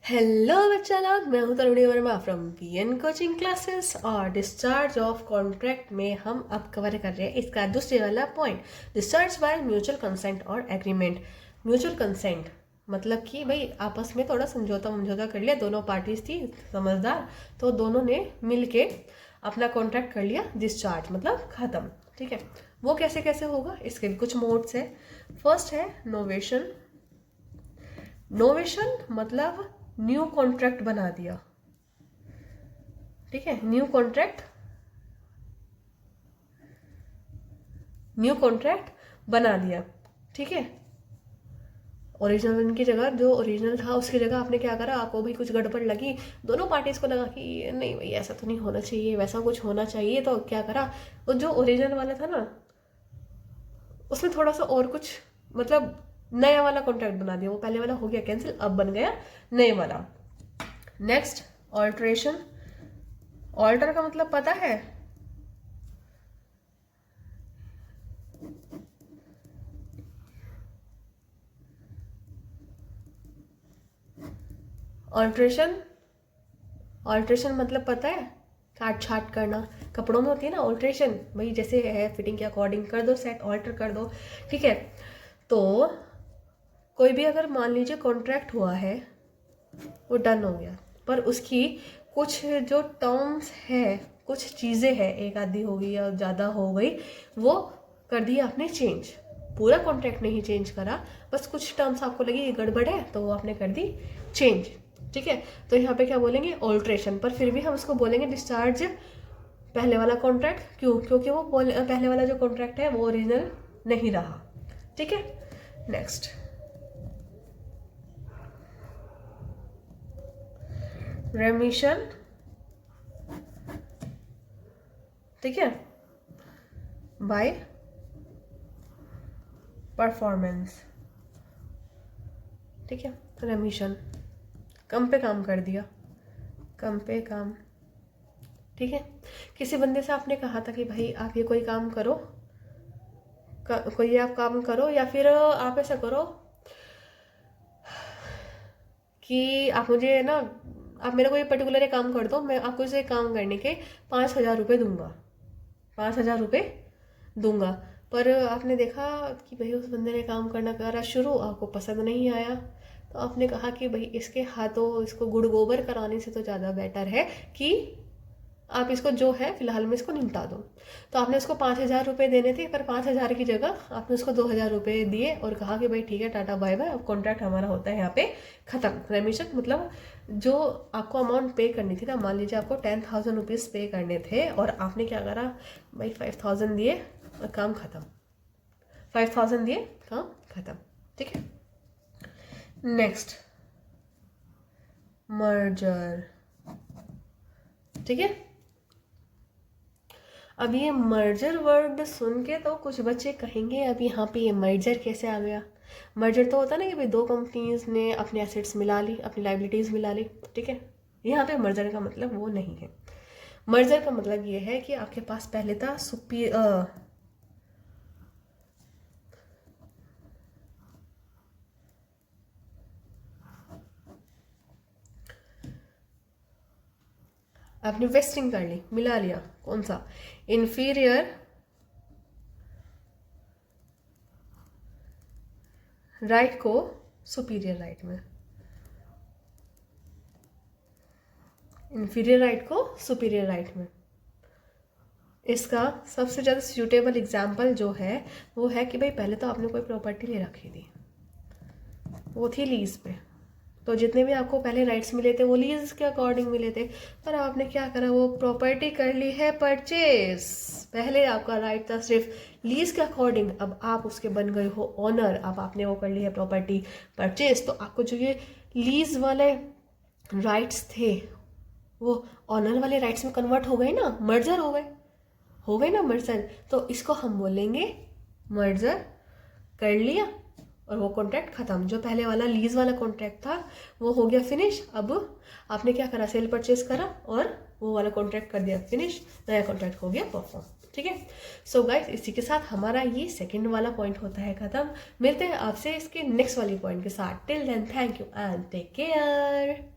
Hello बच्चा लोग, मैं हूं Taruni Verma from VN coaching classes. और डिस्चार्ज ऑफ कॉन्ट्रैक्ट में हम अब कवर कर रहे हैं इसका दूसरे वाला point, discharge by mutual consent और एग्रीमेंट। म्यूचुअल कंसेंट मतलब कि भाई आपस में थोड़ा समझौता कर लिया, दोनों पार्टीज थी समझदार, तो दोनों ने मिल के अपना कॉन्ट्रैक्ट कर लिया, डिस्चार्ज मतलब खत्म। ठीक है, वो कैसे कैसे होगा, इसके भी कुछ मोड्स है। फर्स्ट है नोवेशन। नोवेशन मतलब न्यू कॉन्ट्रैक्ट बना दिया। ठीक है, न्यू कॉन्ट्रैक्ट बना दिया। ठीक है, ओरिजिनल की जगह, जो ओरिजिनल था उसकी जगह आपने क्या करा, आपको भी कुछ गड़बड़ लगी, दोनों पार्टीज को लगा कि नहीं भाई ऐसा तो नहीं होना चाहिए, वैसा कुछ होना चाहिए, तो क्या करा, वो जो ओरिजिनल वाला था ना उसमें थोड़ा सा और कुछ मतलब नया वाला कॉन्ट्रैक्ट बना दिया। वो पहले वाला हो गया कैंसिल, अब बन गया नए वाला। Next, alteration. ऑल्टर का मतलब पता है? ऑल्ट्रेशन ऑल्ट्रेशन मतलब पता है? काट छाट करना। कपड़ों में होती है ना ऑल्ट्रेशन, भाई जैसे है फिटिंग के अकॉर्डिंग कर दो, सेट ऑल्टर कर दो। ठीक है, तो कोई भी अगर मान लीजिए कॉन्ट्रैक्ट हुआ है, वो डन हो गया, पर उसकी कुछ जो टर्म्स है, कुछ चीज़ें हैं, एक आधी हो गई या ज़्यादा हो गई, वो कर दी आपने चेंज। पूरा कॉन्ट्रैक्ट नहीं चेंज करा, बस कुछ टर्म्स आपको लगी ये गड़बड़ है तो वो आपने कर दी चेंज। ठीक है, तो यहाँ पे क्या बोलेंगे, ऑल्ट्रेशन, पर फिर भी हम उसको बोलेंगे डिस्चार्ज पहले वाला कॉन्ट्रैक्ट। क्यों? क्योंकि वो पहले वाला जो कॉन्ट्रैक्ट है वो ओरिजिनल नहीं रहा। ठीक है, नेक्स्ट, रेमिशन। ठीक है, बाय परफॉर्मेंस। ठीक है, रेमिशन, कम पे काम कर दिया, कम पे काम। ठीक है, किसी बंदे से आपने कहा था कि भाई आप ये कोई काम करो, कोई आप काम करो, या फिर आप ऐसा करो कि आप मुझे ना, आप मेरे को ये पर्टिकुलर एक काम कर दो, मैं आपको इसे काम करने के 5,000 रुपये दूंगा, 5,000 रुपये दूंगा। पर आपने देखा कि भाई उस बंदे ने काम करना करा शुरू, आपको पसंद नहीं आया, तो आपने कहा कि भाई इसके हाथों इसको गुड़ गोबर कराने से तो ज़्यादा बेटर है कि आप इसको जो है फिलहाल में इसको निपटा दो। तो आपने उसको 5,000 रुपये देने थे, पर 5,000 की जगह आपने उसको 2,000 रुपये दिए और कहा कि भाई ठीक है टाटा बाय बाय, अब कॉन्ट्रैक्ट हमारा होता है यहाँ पे खत्म। रेमिशन मतलब जो आपको अमाउंट पे करनी थी ना, मान लीजिए आपको 10,000 रुपीज़ पे करने थे और आपने क्या करा भाई 5,000 दिए और काम खत्म, 5,000 दिए काम खत्म। ठीक है, नेक्स्ट, मर्जर। ठीक है, अब ये मर्जर वर्ड सुन के तो कुछ बच्चे कहेंगे अब यहाँ पे ये मर्जर कैसे आ गया। मर्जर तो होता है ना कि भाई दो कंपनीज ने अपने एसेट्स मिला ली, अपनी लाइबिलिटीज मिला ली। ठीक है, यहाँ पे मर्जर का मतलब वो नहीं है। मर्जर का मतलब ये है कि आपके पास पहले था आपने वेस्टिंग कर ली, मिला लिया, कौन सा, इंफीरियर राइट को सुपीरियर राइट में, इंफीरियर राइट को सुपीरियर राइट में। इसका सबसे ज़्यादा सूटेबल एग्जाम्पल जो है वो है कि भाई पहले तो आपने कोई प्रॉपर्टी ले रखी थी, वो थी लीज पे, तो जितने भी आपको पहले राइट्स मिले थे वो लीज के अकॉर्डिंग मिले थे, पर आपने क्या करा, वो प्रॉपर्टी कर ली है परचेज। पहले आपका राइट था सिर्फ लीज के अकॉर्डिंग, अब आप उसके बन गए हो ओनर, अब आपने वो कर ली है प्रॉपर्टी परचेज, तो आपको जो ये लीज वाले राइट्स थे वो ऑनर वाले राइट्स में कन्वर्ट हो गए ना, मर्जर हो गए ना मर्जर। तो इसको हम बोलेंगे मर्जर कर लिया और वो कॉन्ट्रैक्ट खत्म। जो पहले वाला लीज वाला कॉन्ट्रैक्ट था वो हो गया फिनिश, अब आपने क्या करा, सेल परचेज करा और वो वाला कॉन्ट्रैक्ट कर दिया फिनिश, नया कॉन्ट्रैक्ट हो गया परफॉर्म। ठीक है, सो गाइस इसी के साथ हमारा ये सेकंड वाला पॉइंट होता है खत्म। मिलते हैं आपसे इसके नेक्स्ट वाली पॉइंट के साथ। Till then thank you and take care.